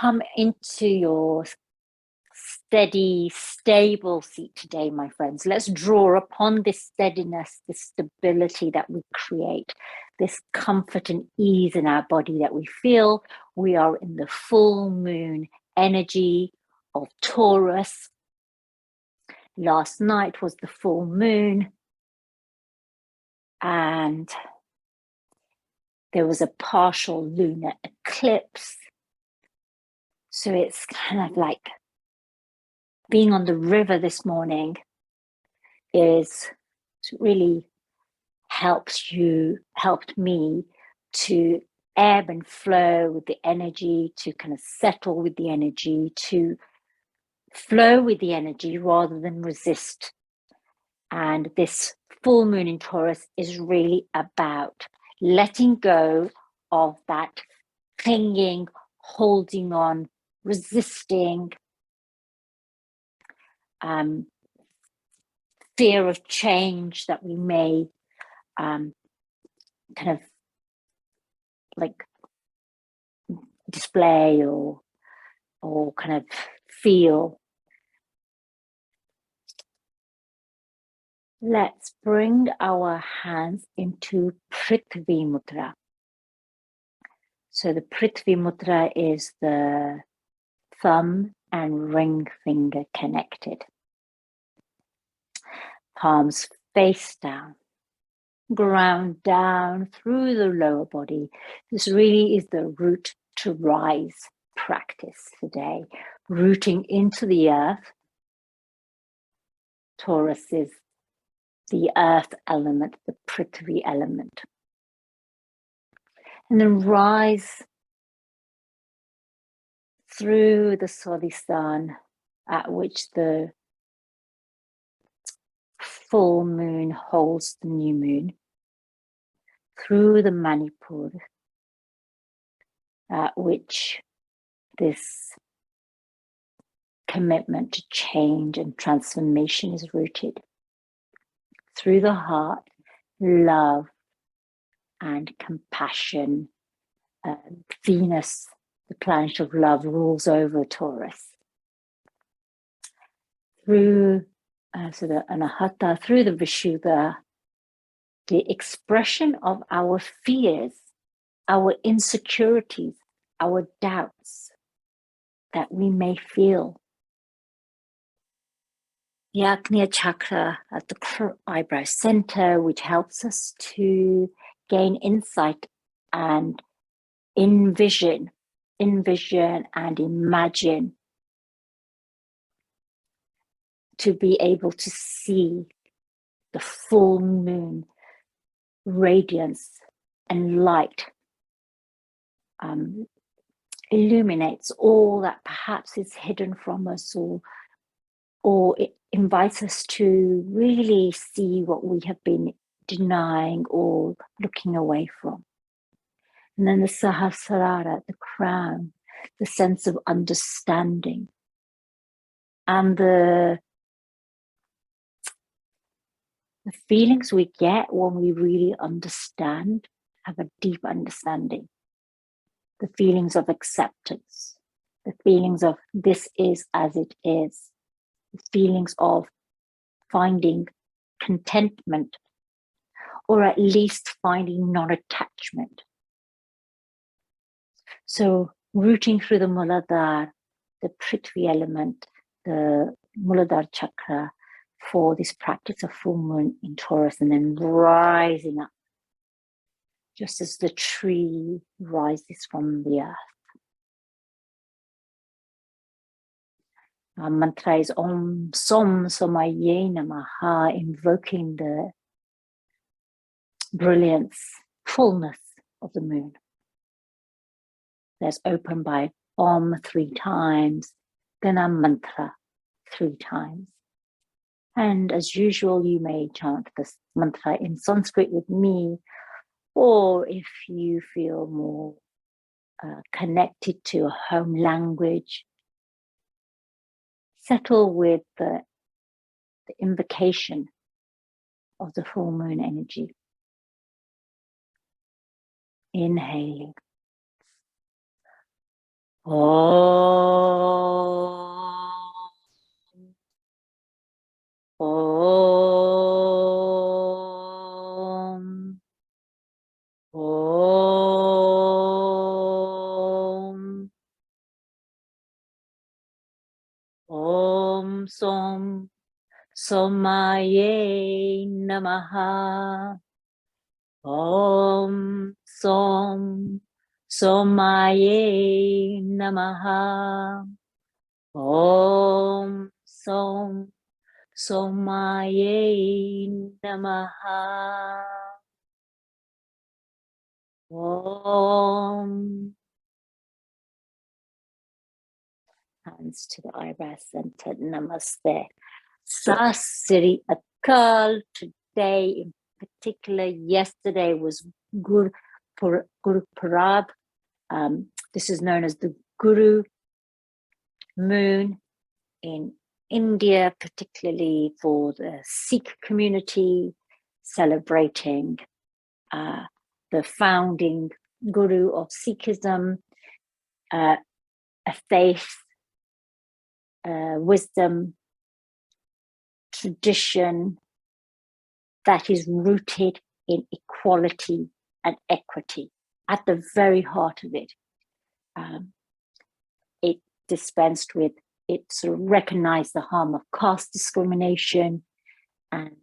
come into your steady, stable seat today, my friends. Let's draw upon this steadiness, this stability that we create, this comfort and ease in our body that we feel. We are in the full moon energy of Taurus. Last night was the full moon, and there was a partial lunar eclipse. So it's kind of like being on the river this morning really helped me to ebb and flow with the energy, to kind of settle with the energy, to flow with the energy rather than resist. And this full moon in Taurus is really about letting go of that clinging, holding on, resisting, fear of change that we may kind of like display or kind of feel. Let's bring our hands into Prikvi Mudra. So the Pritvi Mudra is the thumb and ring finger connected. Palms face down, ground down through the lower body. This really is the root to rise practice today. Rooting into the earth. Taurus is the earth element, the Prithvi element. And then rise through the Tadasana, at which the full moon holds the new moon, through the Manipur, at which this commitment to change and transformation is rooted, through the heart, love and compassion. Venus, the planet of love, rules over Taurus. Through the Anahata, through the Vishuddha, the expression of our fears, our insecurities, our doubts that we may feel. The Agnya chakra at the eyebrow center, which helps us to gain insight and envision and imagine, to be able to see the full moon radiance and light illuminates all that perhaps is hidden from us, or it invites us to really see what we have been denying or looking away from. And then the Sahasrara, the crown, the sense of understanding, and the feelings we get when we really understand, have a deep understanding. The feelings of acceptance, the feelings of this is as it is, the feelings of finding contentment, or at least finding non-attachment. So rooting through the Muladhara, the Prithvi element, the Muladhara chakra for this practice of full moon in Taurus, and then rising up, just as the tree rises from the earth. Our mantra is Om Som Somaye Namaha, invoking the brilliance, fullness of the moon. Let's open by Om 3 times, then our mantra 3 times. And as usual, you may chant this mantra in Sanskrit with me, or if you feel more connected to a home language, settle with the invocation of the full moon energy. Inhaling. Om. Som Somaye Namaha. Om Som Somaye Namaha. Om Som Somaye Namaha. Om. Hands to the eyebrow center. Namaste. Sat Sri Akal. Today in particular, yesterday was Guru Parab. This is known as the Guru Moon in India, particularly for the Sikh community, celebrating the founding Guru of Sikhism, a faith, wisdom, tradition that is rooted in equality and equity. At the very heart of it, it dispensed with, it sort of recognized the harm of caste discrimination and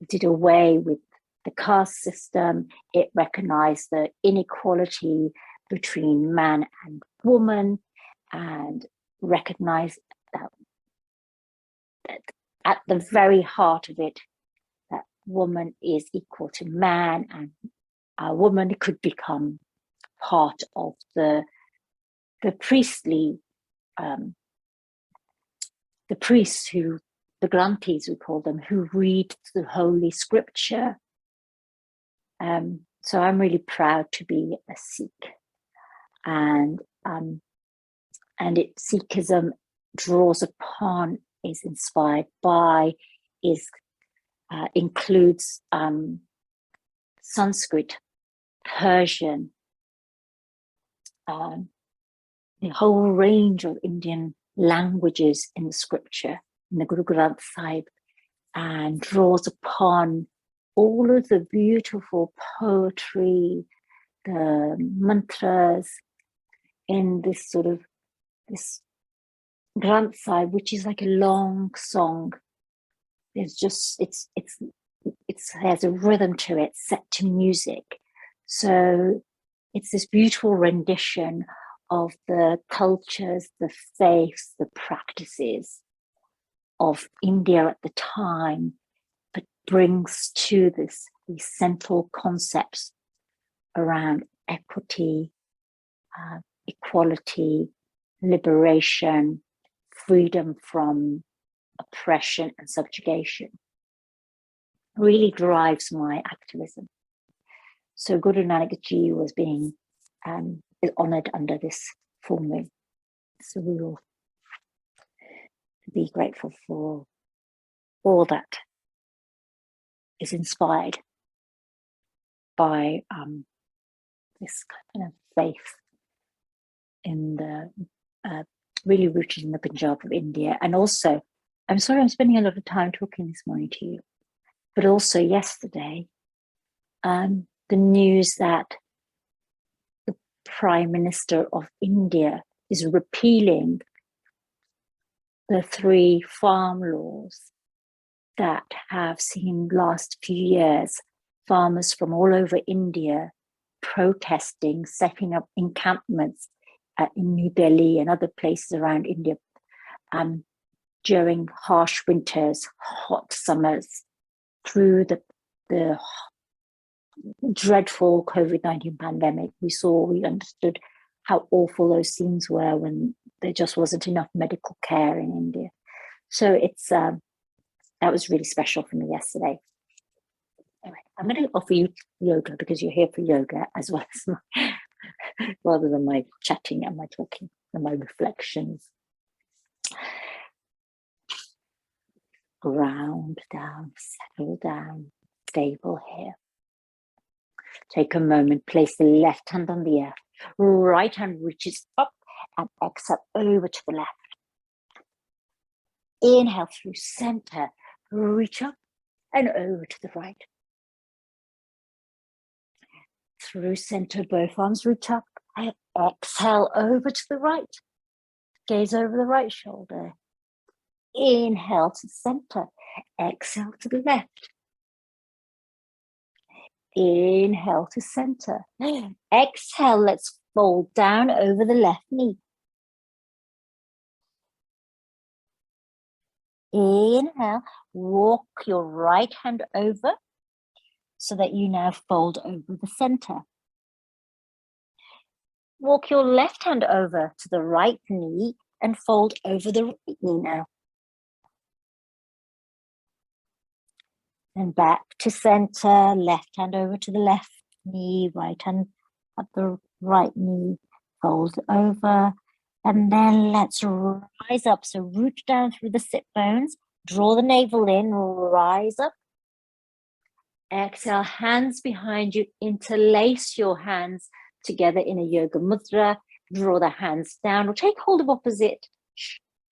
did away with the caste system. It recognized the inequality between man and woman and recognized that at the very heart of it, that woman is equal to man, and a woman could become part of the priestly, the priests who, the granthis we call them, who read the holy scripture. So I'm really proud to be a Sikh, and Sikhism draws upon, is inspired by, includes Sanskrit, Persian, the whole range of Indian languages in the scripture, in the Guru Granth Sahib, and draws upon all of the beautiful poetry, the mantras in this sort of, this Granth Sahib, which is like a long song. There's just, it has a rhythm to it, set to music. So it's this beautiful rendition of the cultures, the faiths, the practices of India at the time, but brings to these central concepts around equity, equality, liberation, freedom from oppression and subjugation. Really drives my activism. So Guru Nanak Ji was being honored under this full moon. So we will be grateful for all that is inspired by this kind of faith in the really rooted in the Punjab of India. And also, I'm sorry I'm spending a lot of time talking this morning to you, but also yesterday, the news that the Prime Minister of India is repealing the 3 farm laws that have seen last few years farmers from all over India protesting, setting up encampments in New Delhi and other places around India during harsh winters, hot summers, through the dreadful COVID-19 pandemic. We understood how awful those scenes were when there just wasn't enough medical care in India. So it's that was really special for me yesterday. Anyway, I'm going to offer you yoga because you're here for yoga as well as my, rather than my chatting and my talking and my reflections. Ground down, settle down, stable here. Take a moment, place the left hand on the earth, right hand reaches up and exhale over to the left. Inhale through center, reach up and over to the right. Through center, both arms reach up and exhale over to the right. Gaze over the right shoulder. Inhale to the center. Exhale to the left. Inhale to center. Exhale, let's fold down over the left knee. Inhale, walk your right hand over so that you now fold over the center. Walk your left hand over to the right knee and fold over the right knee now. And back to center, left hand over to the left knee, right hand at the right knee, fold over. And then let's rise up. So root down through the sit bones, draw the navel in, rise up. Exhale, hands behind you, interlace your hands together in a yoga mudra. Draw the hands down or take hold of opposite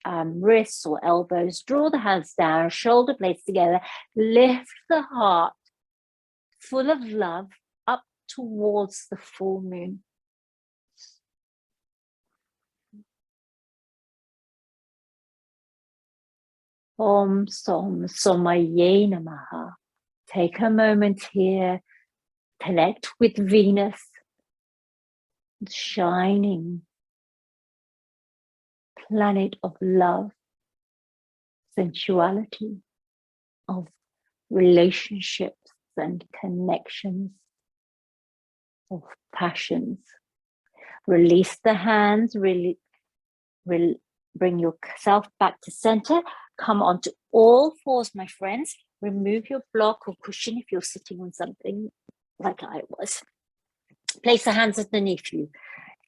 wrists or elbows. Draw the hands down, shoulder blades together. Lift the heart full of love up towards the full moon. Om Som Somaye Namaha. Take a moment here, connect with Venus, the shining planet of love, sensuality, of relationships and connections, of passions. Release the hands, bring yourself back to center. Come onto all fours, my friends. Remove your block or cushion if you're sitting on something like I was. Place the hands underneath you.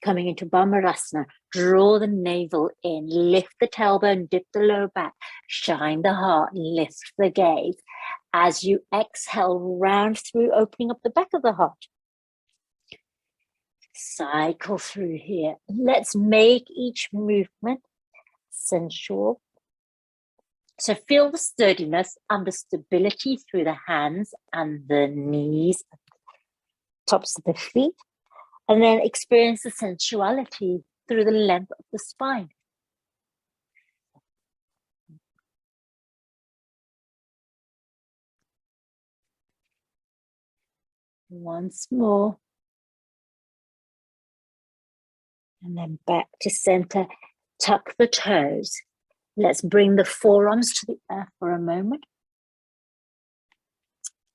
Coming into Barmarasana, draw the navel in, lift the tailbone, dip the lower back, shine the heart, lift the gaze. As you exhale, round through, opening up the back of the heart. Cycle through here. Let's make each movement sensual. So feel the sturdiness and the stability through the hands and the knees, tops of the feet. And then experience the sensuality through the length of the spine. Once more. And then back to center. Tuck the toes. Let's bring the forearms to the earth for a moment.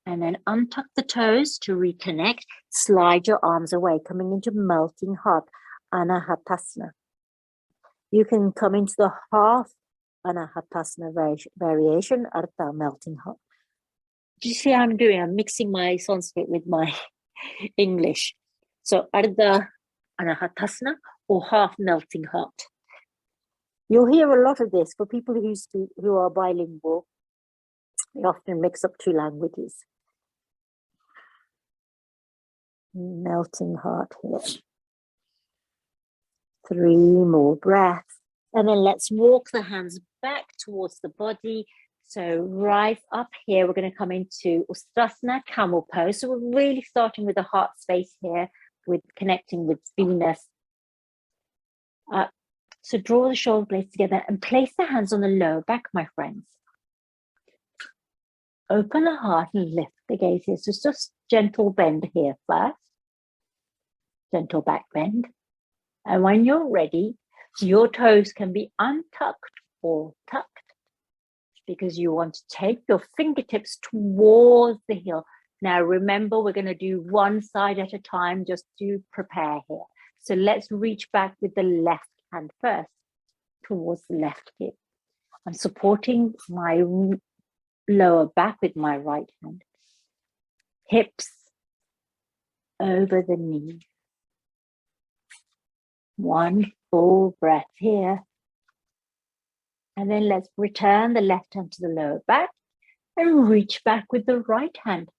And then untuck the toes to reconnect. Slide your arms away, coming into melting heart, Anahatasana. You can come into the half Anahatasana variation, Ardha, melting heart. Do you see how I'm doing? I'm mixing my Sanskrit with my English. So Ardha Anahatasana or half melting heart. You'll hear a lot of this for people who are bilingual. They often mix up two languages. Melting heart here. 3 more breaths. And then let's walk the hands back towards the body. So rise up here. We're going to come into Ustrasana, Camel Pose. So we're really starting with the heart space here, with connecting with Venus. So draw the shoulder blades together and place the hands on the lower back, my friends. Open the heart and lift the gaze here. So it's just gentle bend here first. Gentle back bend. And when you're ready, your toes can be untucked or tucked because you want to take your fingertips towards the heel. Now, remember, we're going to do one side at a time just to prepare here. So let's reach back with the left hand first towards the left hip. I'm supporting my lower back with my right hand. Hips over the knee. One full breath here. And then let's return the left hand to the lower back and reach back with the right hand.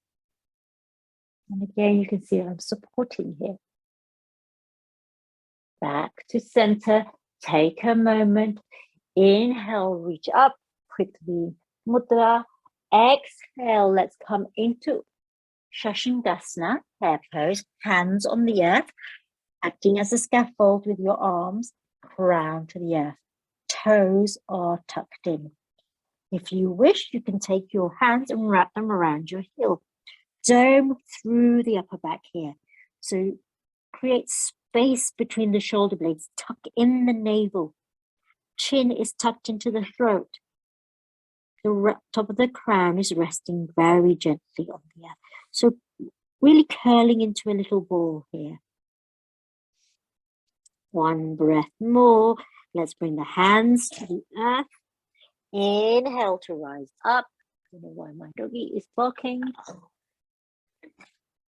And again, you can see I'm supporting here. Back to center. Take a moment. Inhale, reach up. Prikvi Mudra. Exhale, let's come into Skandasana, hair pose. Hands on the earth, acting as a scaffold with your arms, crown to the earth. Toes are tucked in. If you wish, you can take your hands and wrap them around your heel. Dome through the upper back here. So create space between the shoulder blades. Tuck in the navel. Chin is tucked into the throat. The top of the crown is resting very gently on the earth. So really curling into a little ball here. One breath more. Let's bring the hands to the earth. Inhale to rise up. I don't know why my doggy is barking.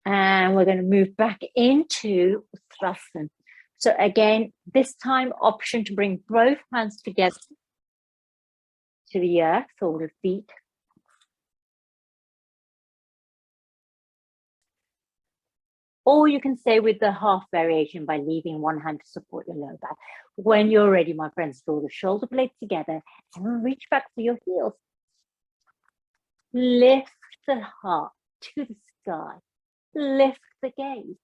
And we're going to move back into Ustrasana. So again, this time option to bring both hands together to the earth or the feet. Or you can stay with the half variation by leaving one hand to support your lower back. When you're ready, my friends, draw the shoulder blades together and reach back to your heels. Lift the heart to the sky. Lift the gaze.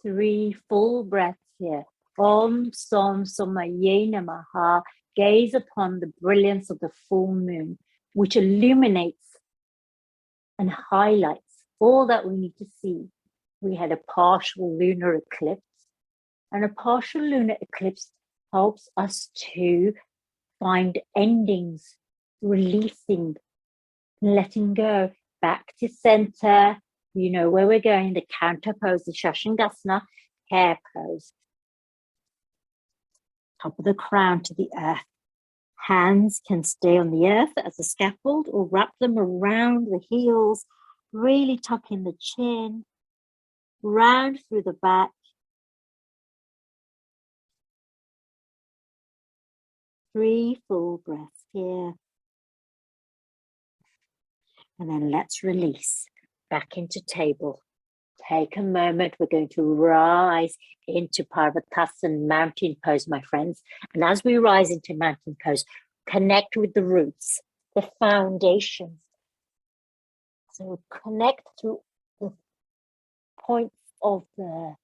Three full breaths here. Om Som Somaye Namaha. Gaze upon the brilliance of the full moon, which illuminates and highlights all that we need to see. We had a partial lunar eclipse, and a partial lunar eclipse helps us to find endings, releasing, letting go, back to center. You know where we're going, the counter pose, the Skandasana, hair pose. Top of the crown to the earth. Hands can stay on the earth as a scaffold or wrap them around the heels. Really tuck in the chin, round through the back. Three full breaths here. And then let's release back into table. Take a moment. We're going to rise into Barmarasana, mountain pose, my friends. And as we rise into mountain pose, connect with the roots, the foundations. So connect through the points of the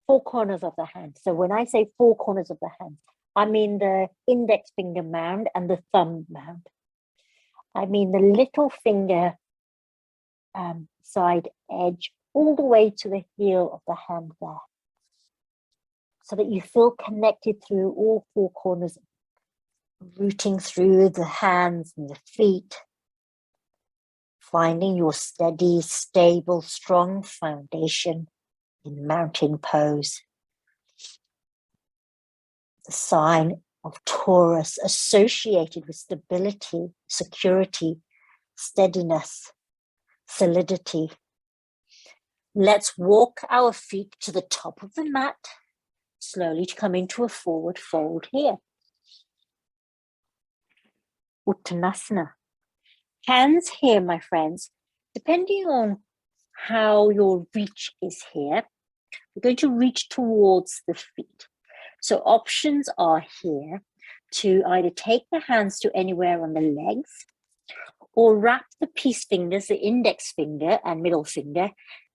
four corners of the hand. So when I say four corners of the hand, I mean the index finger mound and the thumb mound. I mean the little finger side edge all the way to the heel of the hand there. So that you feel connected through all four corners, rooting through the hands and the feet, finding your steady, stable, strong foundation in mountain pose. The sign of Taurus associated with stability, security, steadiness, solidity. Let's walk our feet to the top of the mat, slowly to come into a forward fold here. Uttanasana. Hands here, my friends, depending on how your reach is here, we're going to reach towards the feet. So options are here to either take the hands to anywhere on the legs or wrap the peace fingers, the index finger and middle finger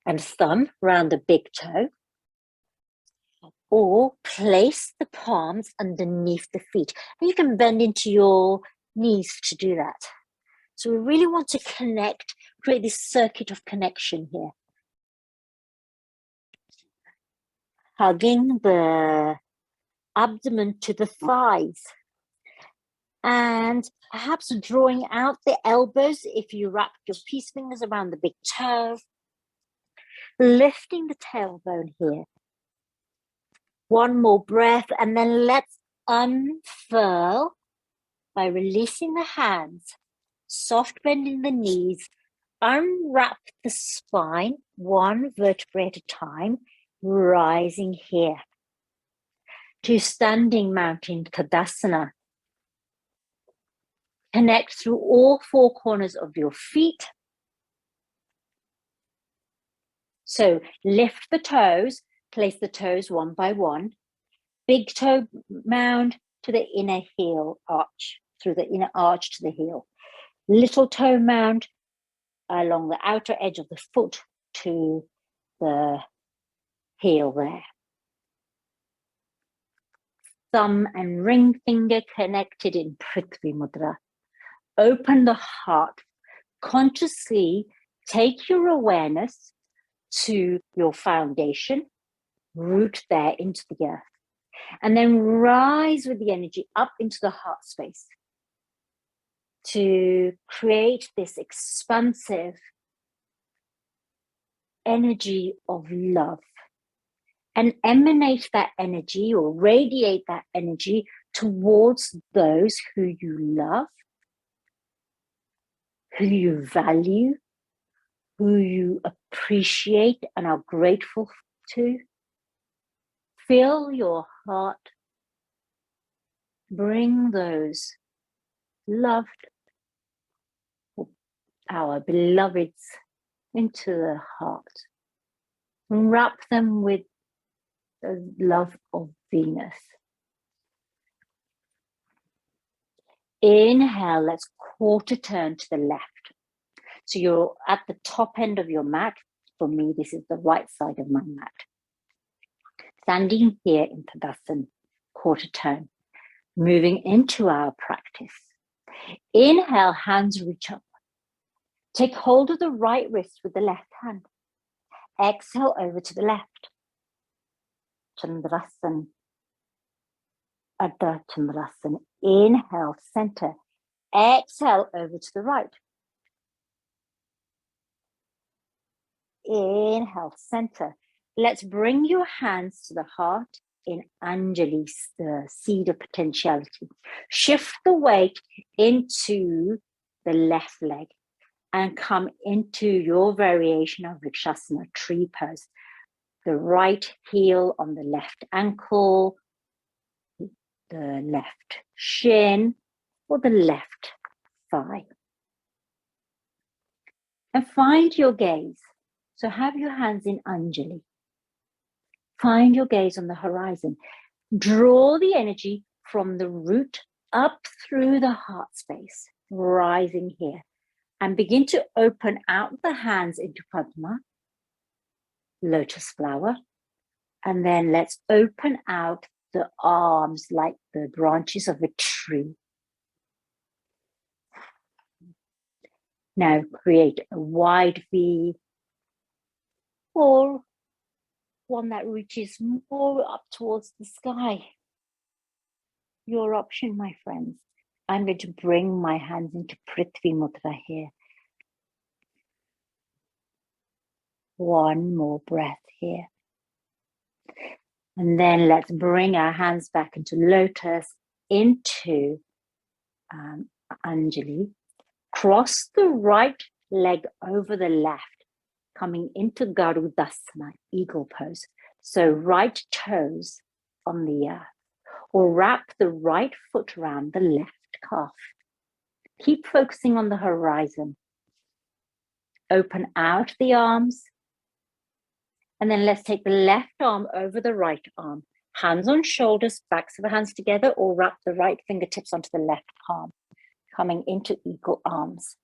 and thumb around the big toe, or place the palms underneath the feet. And you can bend into your knees to do that. So we really want to connect, create this circuit of connection here. Hugging the abdomen to the thighs. And perhaps drawing out the elbows if you wrap your peace fingers around the big toe. Lifting the tailbone here. One more breath, and then let's unfurl by releasing the hands, soft bending the knees, unwrap the spine, one vertebrae at a time, rising here to standing mountain Tadasana. Connect through all four corners of your feet. So lift the toes, place the toes one by one. Big toe mound to the inner heel arch, through the inner arch to the heel. Little toe mound along the outer edge of the foot to the heel there. Thumb and ring finger connected in Prikvi Mudra. Open the heart. Consciously take your awareness to your foundation, root there into the earth, and then rise with the energy up into the heart space to create this expansive energy of love, and emanate that energy or radiate that energy towards those who you love, who you value, who you appreciate and are grateful to. Fill your heart. Bring those loved, our beloveds, into the heart. Wrap them with the love of Venus. Inhale, let's quarter turn to the left. So you're at the top end of your mat. For me, this is the right side of my mat. Standing here in Tadasana, quarter turn. Moving into our practice. Inhale, hands reach up. Take hold of the right wrist with the left hand. Exhale over to the left. Chandrasana. Ardha Chandrasana. Inhale, center. Exhale over to the right. Inhale, center. Let's bring your hands to the heart in Anjali, the seed of potentiality. Shift the weight into the left leg and come into your variation of Vrikshasana, tree pose. The right heel on the left ankle, the left shin, or the left thigh. And find your gaze. So have your hands in Anjali. Find your gaze on the horizon. Draw the energy from the root up through the heart space, rising here. And begin to open out the hands into Padma, lotus flower. And then let's open out the arms like the branches of a tree. Now create a wide V, or one that reaches more up towards the sky. Your option, my friends. I'm going to bring my hands into Prithvi Mudra here. One more breath here. And then let's bring our hands back into lotus, into Anjali. Cross the right leg over the left, coming into Garudasana, eagle pose. So right toes on the earth. Or wrap the right foot around the left calf. Keep focusing on the horizon. Open out the arms. And then let's take the left arm over the right arm. Hands on shoulders, backs of the hands together, or wrap the right fingertips onto the left palm, coming into eagle arms.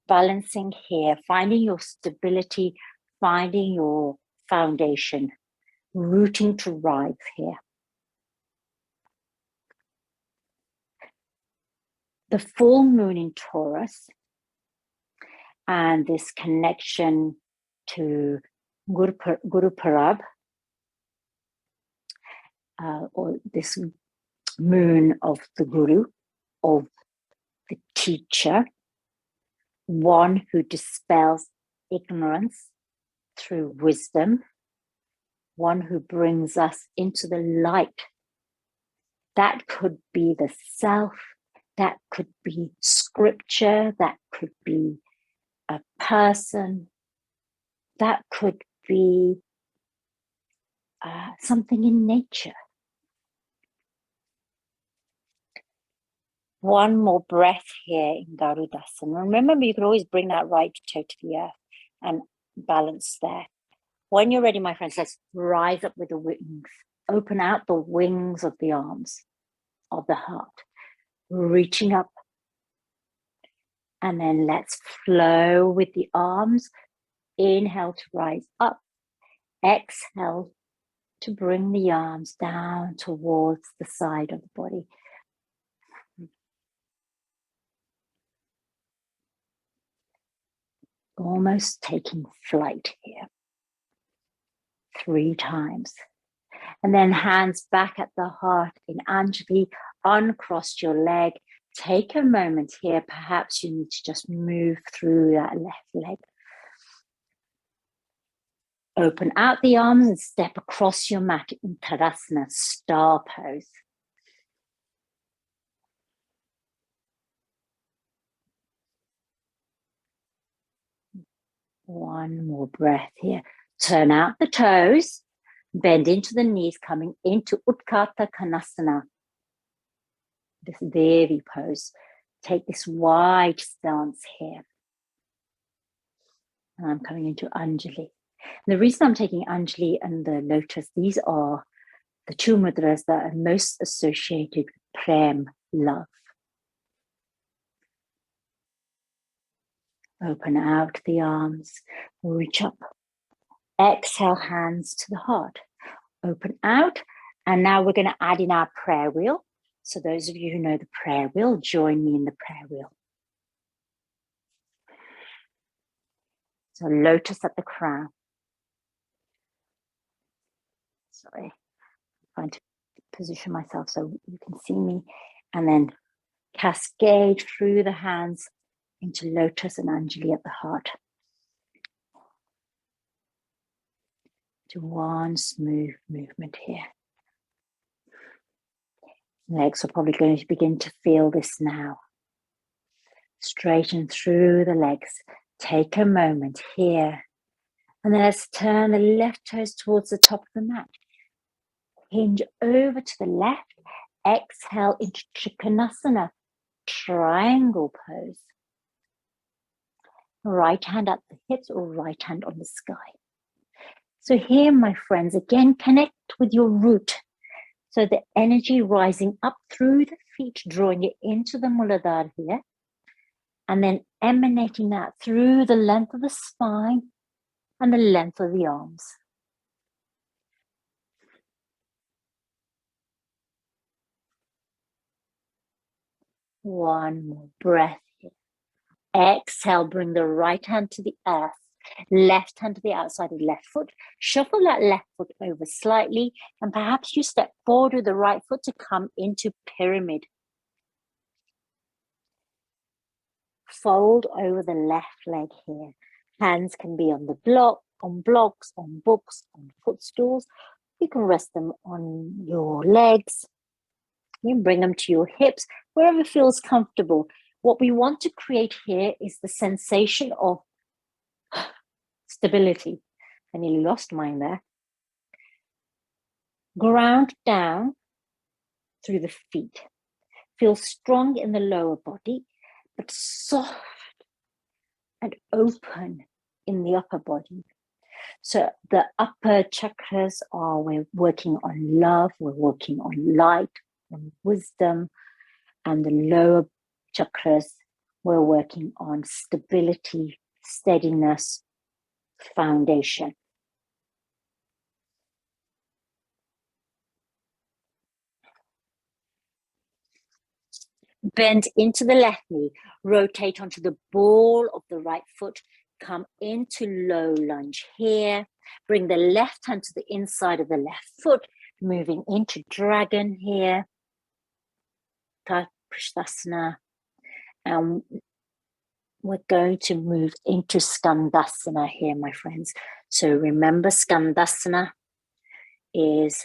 Balancing here, finding your stability, finding your foundation, rooting to rise here. The full moon in Taurus and this connection to Guru Parab, or this moon of the Guru, of the teacher, one who dispels ignorance through wisdom, one who brings us into the light. That could be the self, that could be scripture, that could be a person, that could be something in nature. One more breath here in Garudasana. Remember, you can always bring that right toe to the earth and balance there. When you're ready, my friends, let's rise up with the wings. Open out the wings of the arms of the heart, reaching up. And then let's flow with the arms. Inhale to rise up. Exhale to bring the arms down towards the side of the body. Almost taking flight here. 3 times. And then hands back at the heart in Anjali. Uncross your leg. Take a moment here. Perhaps you need to just move through that left leg. Open out the arms and step across your mat in Tadasana, star pose. One more breath here. Turn out the toes. Bend into the knees, coming into Utkarta Konasana. This Devi pose. Take this wide stance here. And I'm coming into Anjali. And the reason I'm taking Anjali and the lotus, these are the 2 mudras that are most associated with prem, love. Open out the arms, reach up. Exhale, hands to the heart. Open out. And now we're going to add in our prayer wheel. So those of you who know the prayer wheel, join me in the prayer wheel. So lotus at the crown. Sorry, I'm trying to position myself so you can see me. And then cascade through the hands into lotus and Anjali at the heart. Do one smooth movement here. Legs are probably going to begin to feel this now. Straighten through the legs. Take a moment here. And then let's turn the left toes towards the top of the mat. Hinge over to the left. Exhale into Trikonasana, triangle pose. Right hand at the hips or right hand on the sky. So here, my friends, again, connect with your root. So the energy rising up through the feet, drawing it into the Muladhara here. And then emanating that through the length of the spine and the length of the arms. One more breath here. Exhale, bring the right hand to the earth. Left hand to the outside of the left foot. Shuffle that left foot over slightly. And perhaps you step forward with the right foot to come into pyramid. Fold over the left leg here. Hands can be on the block, on blocks, on books, on footstools. You can rest them on your legs. You can bring them to your hips, wherever feels comfortable. What we want to create here is the sensation of stability. I nearly lost mine there. Ground down through the feet. Feel strong in the lower body, but soft and open in the upper body. So the upper chakras are, we're working on love, we're working on light, on wisdom, and the lower chakras, we're working on stability, steadiness, foundation. Bend into the left knee, rotate onto the ball of the right foot, come into low lunge here, bring the left hand to the inside of the left foot, moving into dragon here, Tadasana, and we're going to move into Skandasana here, my friends. So remember, Skandasana is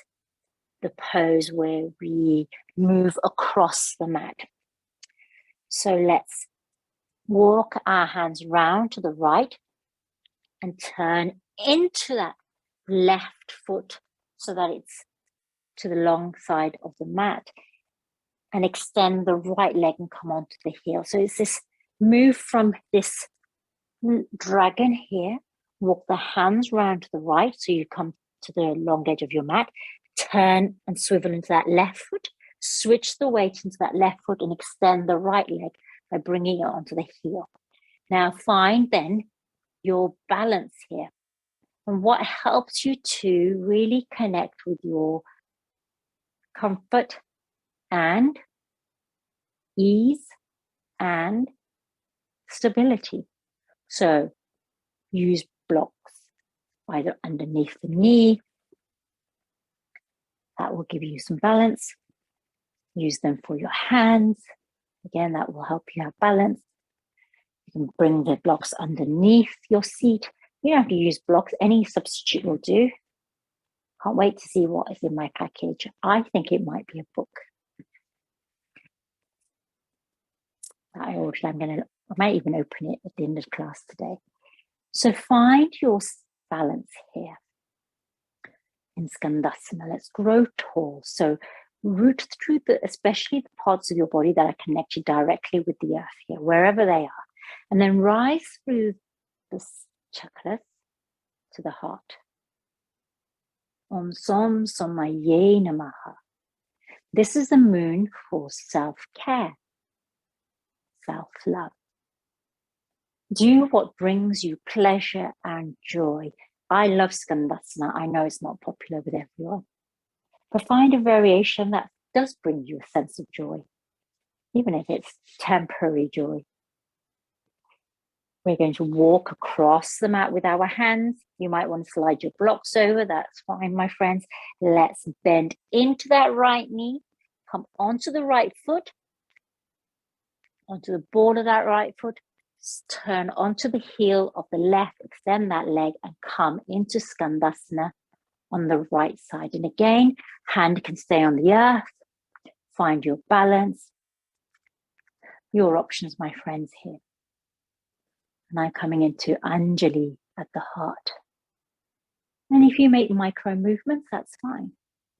the pose where we move across the mat. So let's walk our hands round to the right and turn into that left foot so that it's to the long side of the mat, and extend the right leg and come onto the heel. So it's this move from this dragon here, walk the hands round to the right so you come to the long edge of your mat, turn and swivel into that left foot, switch the weight into that left foot and extend the right leg by bringing it onto the heel. Now find then your balance here. and what helps you to really connect with your comfort and ease and stability. So use blocks either underneath the knee. That will give you some balance. Use them for your hands. Again, that will help you have balance. You can bring the blocks underneath your seat. You don't have to use blocks. Any substitute will do. Can't wait to see what is in my package. I think it might be a book. I might even open it at the end of class today. So find your balance here. In Skandasana, let's grow tall. So root through especially the parts of your body that are connected directly with the earth here, wherever they are. And then rise through the chakras to the heart. Om Som Somaye Namaha. This is the moon for self-care, self-love. Do what brings you pleasure and joy. I love Skandasana. I know it's not popular with everyone. But find a variation that does bring you a sense of joy, even if it's temporary joy. We're going to walk across the mat with our hands. You might want to slide your blocks over. That's fine, my friends. Let's bend into that right knee. Come onto the right foot, onto the ball of that right foot. Turn onto the heel of the left. Extend that leg and come into Skandasana on the right side. And again, hand can stay on the earth. Find your balance. Your options, my friends, here. And I'm coming into Anjali at the heart. And if you make micro movements, that's fine.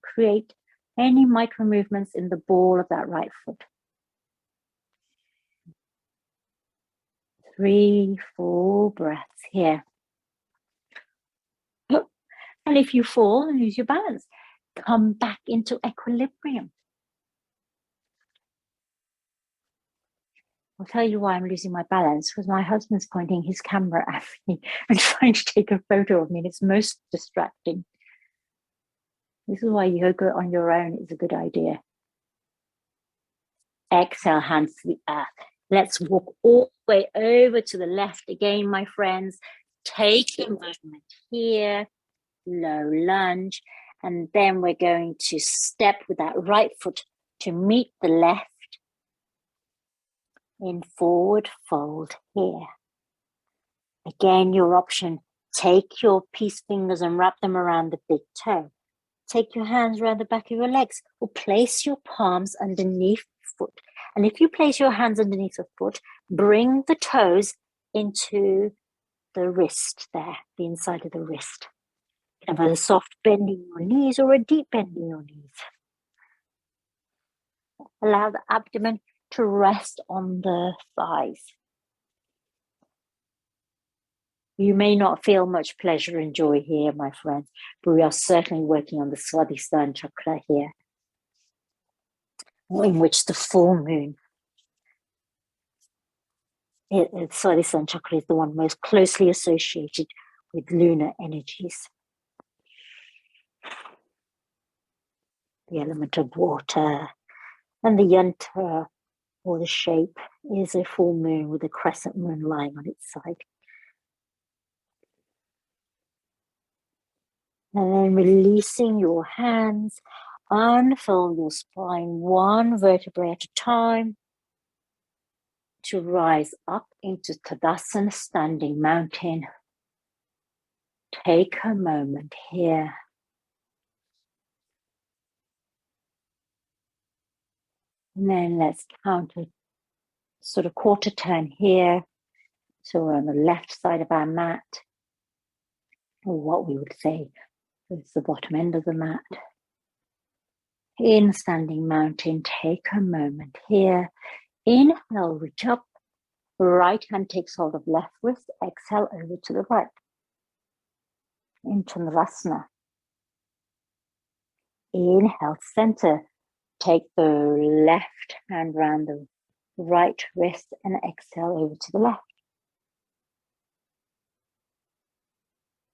Create any micro movements in the ball of that right foot. 3 full breaths here. And if you fall and lose your balance, come back into equilibrium. I'll tell you why I'm losing my balance, because my husband's pointing his camera at me and trying to take a photo of me, and it's most distracting. This is why yoga on your own is a good idea. Exhale, hands to the earth. Let's walk all the way over to the left again, my friends. Take a movement here, low lunge, and then we're going to step with that right foot to meet the left. In forward fold here. Again, your option, take your peace fingers and wrap them around the big toe. Take your hands around the back of your legs, or place your palms underneath the foot. And if you place your hands underneath the foot, bring the toes into the wrist there, the inside of the wrist. You can have a soft bend in your knees or a deep bend in your knees. Allow the abdomen to rest on the thighs. You may not feel much pleasure and joy here, my friends, but we are certainly working on the Swadhisthana chakra here, in which the full moon, Swadhisthana chakra is the one most closely associated with lunar energies. The element of water, and the yantra, or the shape, is a full moon with a crescent moon lying on its side. And then releasing your hands, unfold your spine one vertebrae at a time to rise up into Tadasana, standing mountain. Take a moment here. And then let's count a sort of quarter turn here. So we're on the left side of our mat, or what we would say is the bottom end of the mat. In standing mountain, take a moment here. Inhale, reach up. Right hand takes hold of left wrist. Exhale over to the right. Into Talasana. Inhale, center. Take the left hand round the right wrist and exhale over to the left.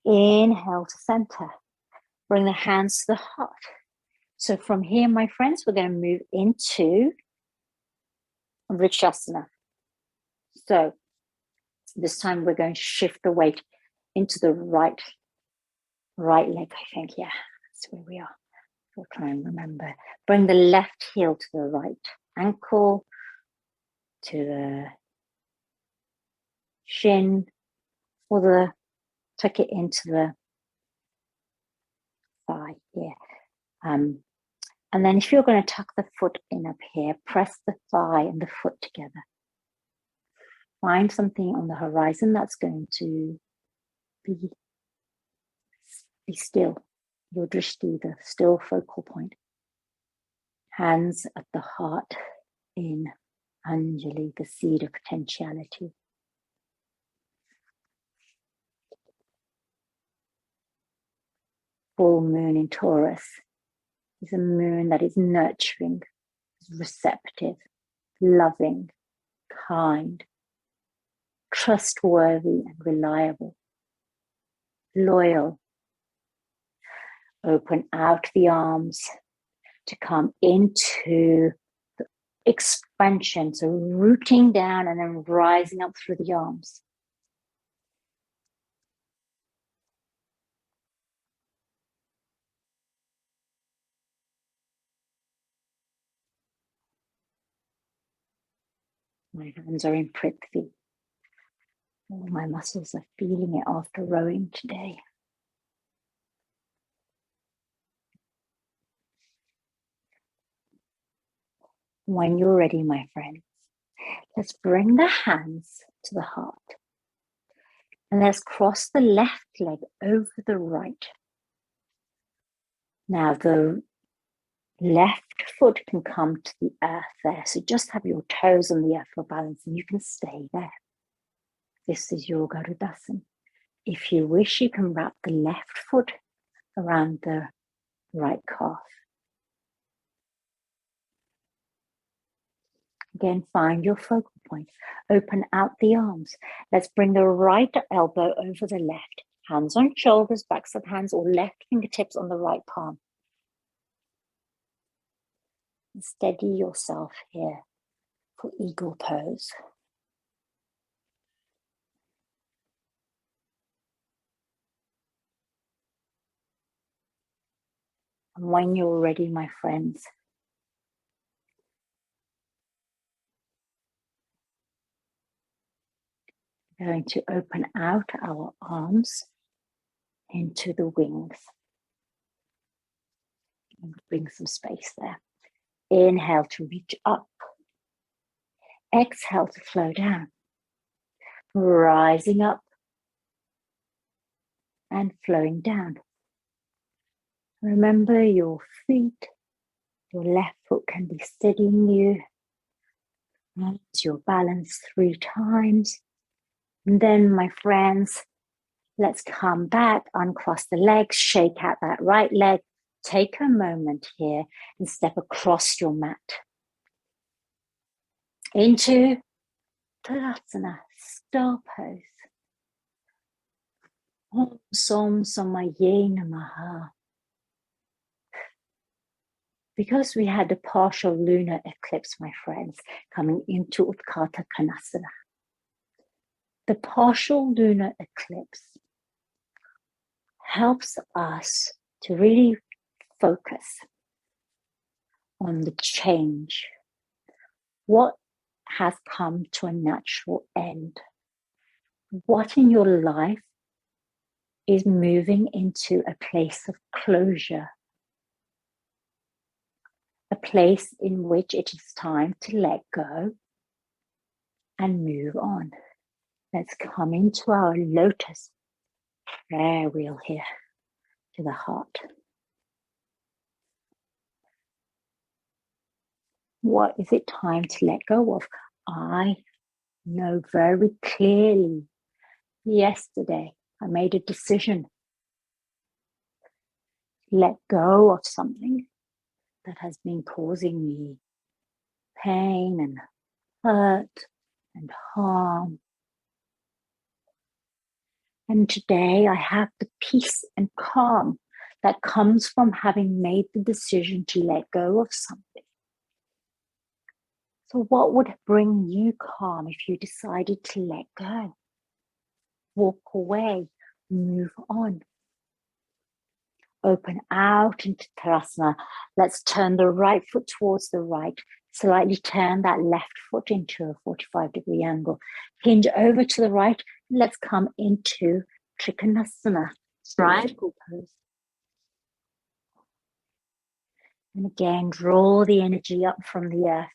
Inhale to center. Bring the hands to the heart. So from here, my friends, we're going to move into Vrikshasana. So this time we're going to shift the weight into the right leg, I think. Yeah, that's where we are. We'll try and remember. Bring the left heel to the right ankle, to the shin, or tuck it into the thigh here. And then if you're going to tuck the foot in up here, press the thigh and the foot together. Find something on the horizon that's going to be still. Your drishti, the still focal point. Hands at the heart in Anjali, the seed of potentiality. Full moon in Taurus is a moon that is nurturing, receptive, loving, kind, trustworthy and reliable, loyal. Open out the arms to come into the expansion, so rooting down and then rising up through the arms. My hands are in Prikvi. All my muscles are feeling it after rowing today. When you're ready, my friends, let's bring the hands to the heart. And let's cross the left leg over the right. Now the left foot can come to the earth there. So just have your toes on the earth for balance and you can stay there. This is your Garudasana. If you wish, you can wrap the left foot around the right calf. Again, find your focal point. Open out the arms. Let's bring the right elbow over the left. Hands on shoulders, backs of hands, or left fingertips on the right palm. And steady yourself here for eagle pose. And when you're ready, my friends, we're going to open out our arms into the wings. And bring some space there. Inhale to reach up. Exhale to flow down. Rising up and flowing down. Remember your feet. Your left foot can be steadying you. Hold your balance 3 times. And then, my friends, let's come back, uncross the legs, shake out that right leg. Take a moment here and step across your mat. Into Tadasana, star pose. Om Som Samaye Namaha. Because we had a partial lunar eclipse, my friends, coming into Utkartakanasana. The partial lunar eclipse helps us to really focus on the change. What has come to a natural end? What in your life is moving into a place of closure? A place in which it is time to let go and move on. Let's come into our lotus prayer wheel here to the heart. What is it time to let go of? I know very clearly yesterday I made a decision. Let go of something that has been causing me pain and hurt and harm. And today I have the peace and calm that comes from having made the decision to let go of something. So what would bring you calm if you decided to let go? Walk away, move on. Open out into Tadasana. Let's turn the right foot towards the right. Slightly turn that left foot into a 45-degree angle. Hinge over to the right. Let's come into Trikonasana, triangle pose. And again, draw the energy up from the earth.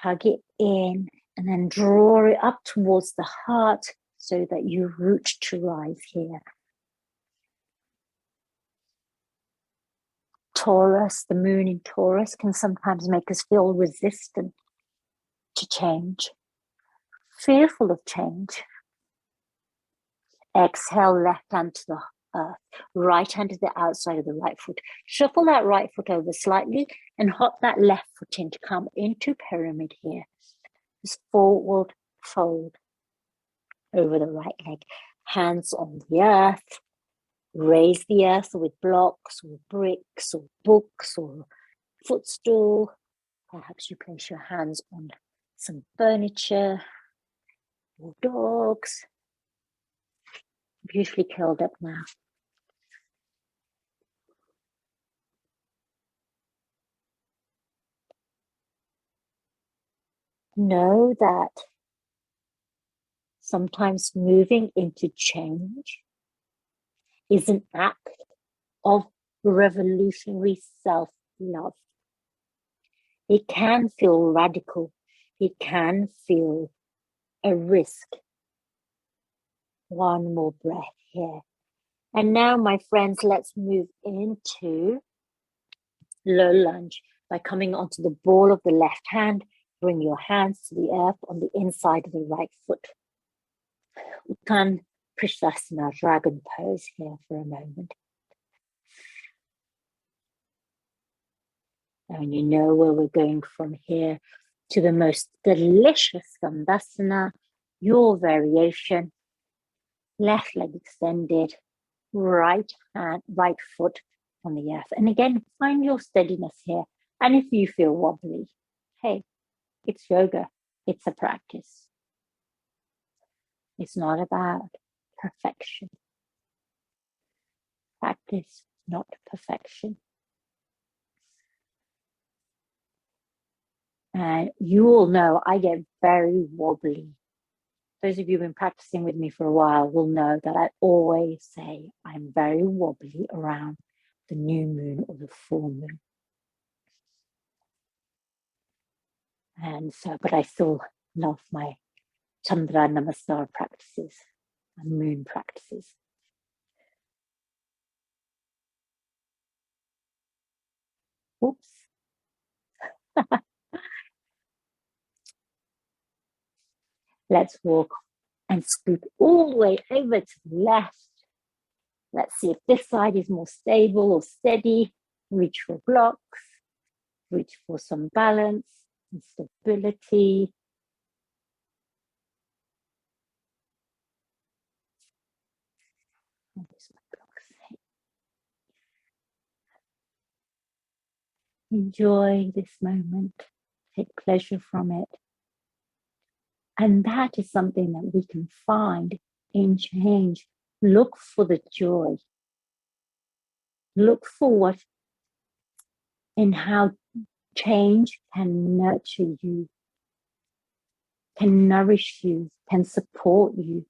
Hug it in and then draw it up towards the heart so that you root to rise here. Taurus, the moon in Taurus, can sometimes make us feel resistant to change, fearful of change. Exhale, left hand to the earth, right hand to the outside of the right foot. Shuffle that right foot over slightly and hop that left foot in to come into pyramid here. Just forward fold over the right leg. Hands on the earth. Raise the earth with blocks or bricks or books or footstool. Perhaps you place your hands on some furniture or dogs. Beautifully curled up now. Know that sometimes moving into change is an act of revolutionary self-love. It can feel radical. It can feel a risk. One more breath here. And now, my friends, let's move into low lunge by coming onto the ball of the left hand. Bring your hands to the earth on the inside of the right foot. Prasthasana, dragon pose here for a moment. And you know where we're going from here to the most delicious Skandasana, your variation. Left leg extended, right foot on the earth. And again, find your steadiness here. And if you feel wobbly, hey, it's yoga. It's a practice. It's not about perfection. Practice, not perfection. And you all know I get very wobbly. Those of you who've been practicing with me for a while will know that I always say I'm very wobbly around the new moon or the full moon. And so, but I still love my Chandra Namaskar practices and moon practices. Oops. Let's walk and scoot all the way over to the left. Let's see if this side is more stable or steady. Reach for blocks. Reach for some balance and stability. Enjoy this moment. Take pleasure from it. And that is something that we can find in change. Look for the joy. Look for what in how change can nurture you, can nourish you, can support you,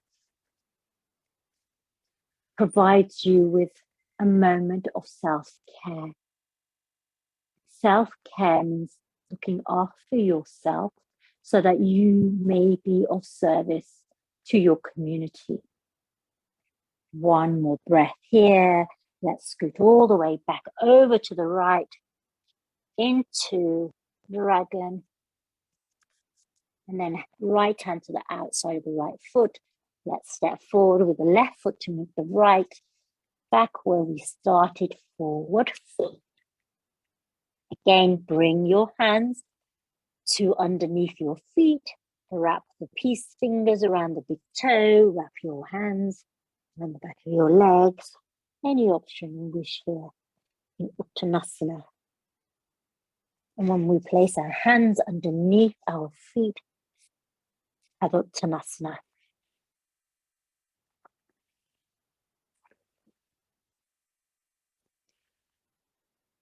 provides you with a moment of self-care. Self-care means looking after yourself so that you may be of service to your community. One more breath here. Let's scoot all the way back over to the right into dragon. And then right hand to the outside of the right foot. Let's step forward with the left foot to meet the right. Back where we started, forward. Again, bring your hands to underneath your feet. Wrap the peace fingers around the big toe. Wrap your hands on the back of your legs. Any option you wish here in Uttanasana. And when we place our hands underneath our feet at Uttanasana,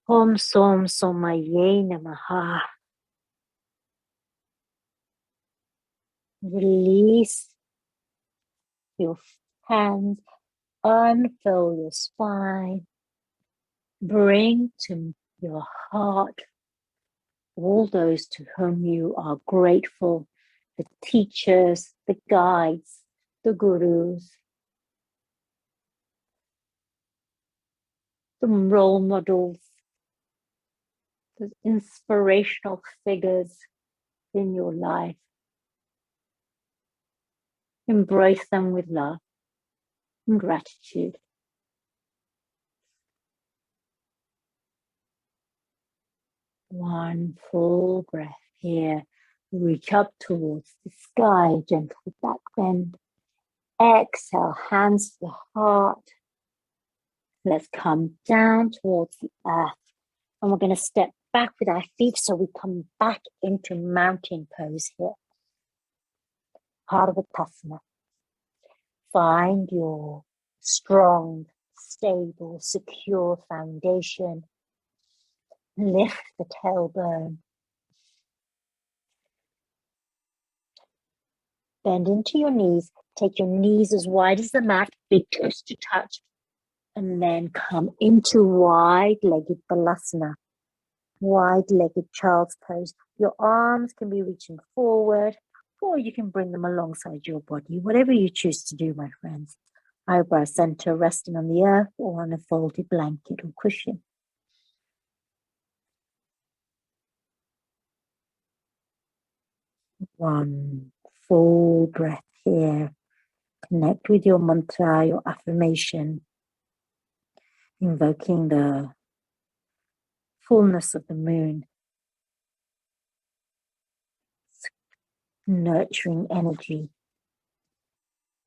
Om Som Somaye Namaha. Release your hands, unfurl your spine, bring to your heart all those to whom you are grateful, the teachers, the guides, the gurus, the role models, the inspirational figures in your life. Embrace them with love and gratitude. One full breath here. Reach up towards the sky, gentle back bend. Exhale, hands to the heart. Let's come down towards the earth. And we're going to step back with our feet so we come back into mountain pose here. Garudasana. Find your strong, stable, secure foundation. Lift the tailbone. Bend into your knees. Take your knees as wide as the mat, big toes to touch. And then come into wide-legged Talasana. Wide-legged child's pose. Your arms can be reaching forward, or you can bring them alongside your body. Whatever you choose to do, my friends. Eyebrow center resting on the earth or on a folded blanket or cushion. One full breath here. Connect with your mantra, your affirmation, invoking the fullness of the moon, nurturing energy.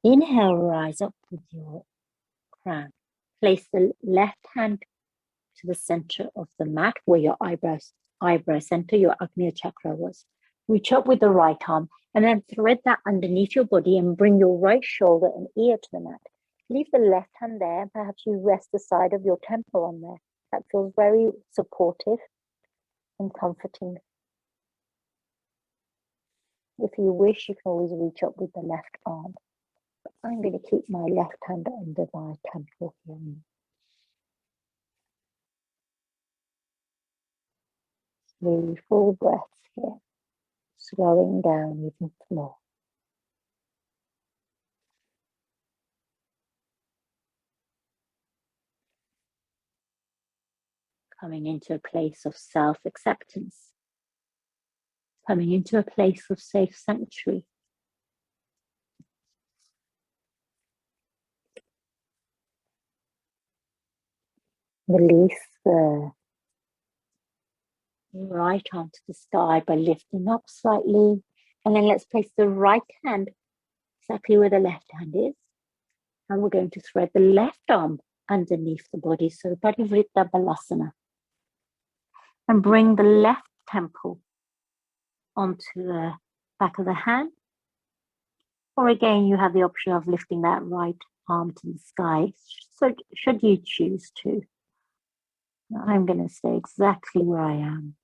Inhale, rise up with your crown. Place the left hand to the center of the mat where your eyebrow center, your Agnya chakra was. Reach up with the right arm and then thread that underneath your body and bring your right shoulder and ear to the mat. Leave the left hand there. Perhaps you rest the side of your temple on there. That feels very supportive and comforting. If you wish, you can always reach up with the left arm. But I'm going to keep my left hand under my temple here. 3 full breaths here. Slowing down even more. Coming into a place of self-acceptance. Coming into a place of safe sanctuary. Release the right arm to the sky by lifting up slightly. And then let's place the right hand exactly where the left hand is. And we're going to thread the left arm underneath the body. So Parivrita Balasana. And bring the left temple onto the back of the hand. Or again, you have the option of lifting that right arm to the sky. So should you choose to. I'm going to stay exactly where I am.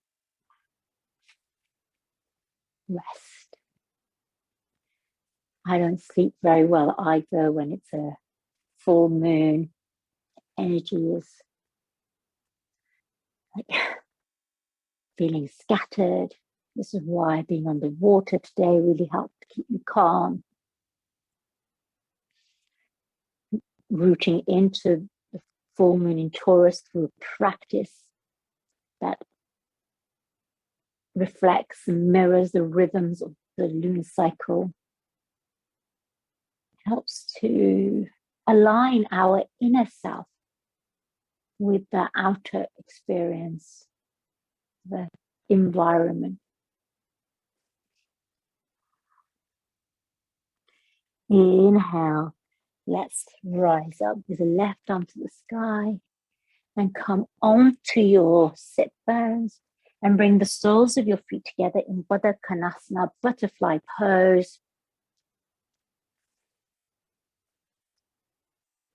Rest. I don't sleep very well either when it's a full moon. Energy is like feeling scattered. This is why being underwater today really helped keep me calm. Rooting into the full moon in Taurus through practice that reflects and mirrors the rhythms of the lunar cycle. Helps to align our inner self with the outer experience, the environment. Inhale, Let's rise up with the left arm to the sky and come onto your sit bones and bring the soles of your feet together in Baddha Konasana, butterfly pose.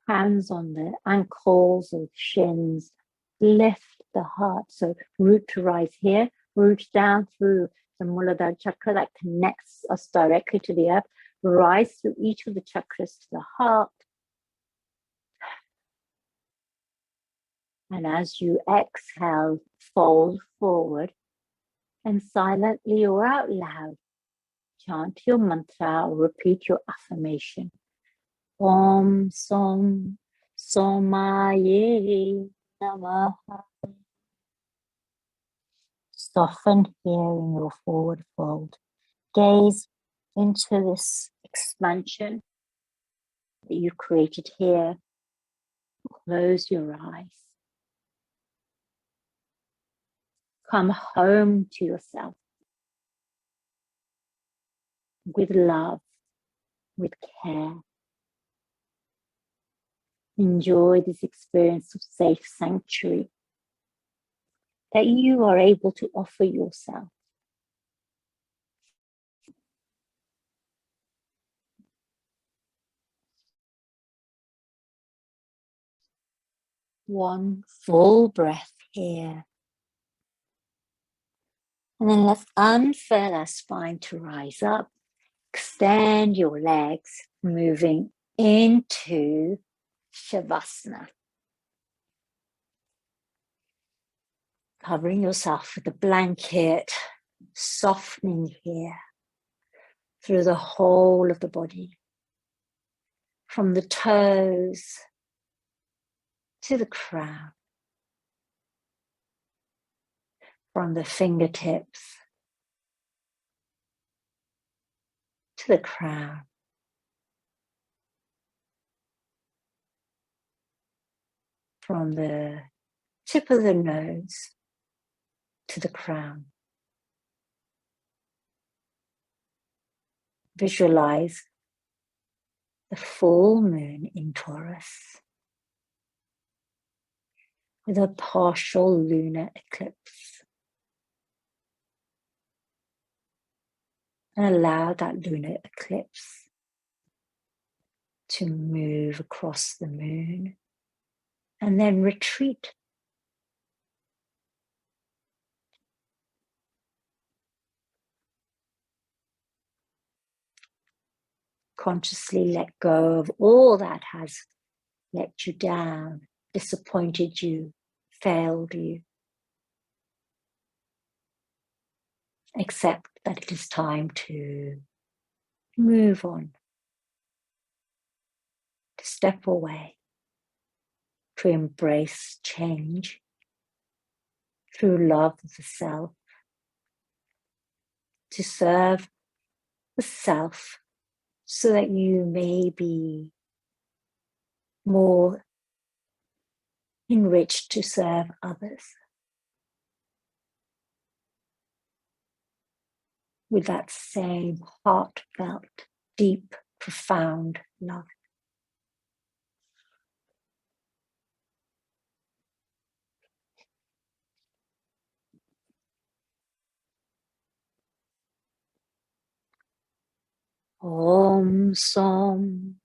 Hands on the ankles or shins. Lift the heart. So root to rise here, root down through the Muladhara chakra that connects us directly to the earth. Rise through each of the chakras to the heart. And as you exhale, fold forward and silently or out loud, chant your mantra or repeat your affirmation. Om Som Somaye Namaha. Soften here in your forward fold. Gaze into this expansion that you created here. Close your eyes. Come home to yourself with love, with care. Enjoy this experience of safe sanctuary that you are able to offer yourself. One full breath here. And then let's unfurl our spine to rise up. Extend your legs, moving into Shavasana. Covering yourself with a blanket, softening here through the whole of the body. From the toes to the crown. From the fingertips to the crown. From the tip of the nose to the crown. Visualize the full moon in Taurus with a partial lunar eclipse. And allow that lunar eclipse to move across the moon and then retreat. Consciously let go of all that has let you down, disappointed you, failed you. Accept that it is time to move on, to step away, to embrace change through love of the self, to serve the self so that you may be more enriched to serve others with that same heartfelt, deep, profound love. Om Som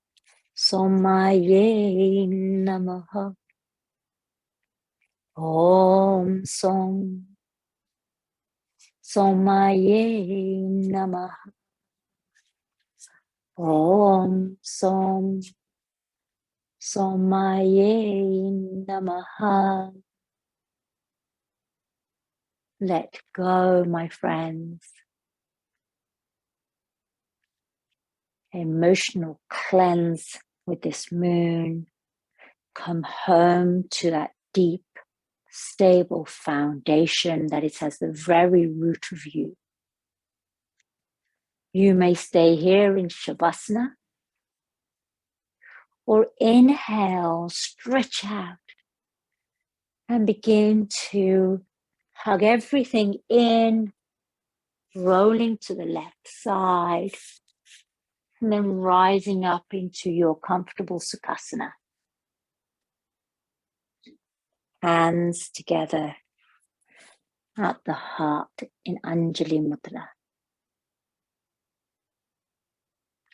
Somaye Namaha. Om Som Somaye Namaha. Om Som Somaye Namaha. Let go, my friends. Emotional cleanse with this moon. Come home to that deep, stable foundation that is as the very root of you. You may stay here in Shavasana or inhale, stretch out and begin to hug everything in, rolling to the left side. And then rising up into your comfortable Sukhasana. Hands together at the heart in Anjali Mudra.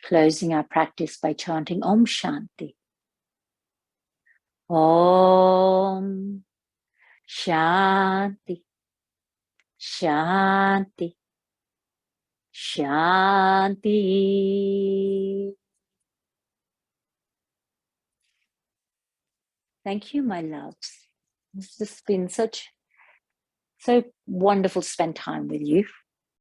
Closing our practice by chanting Om Shanti. Om Shanti, Shanti, Shanti. Thank you, my loves. It's just been so wonderful to spend time with you.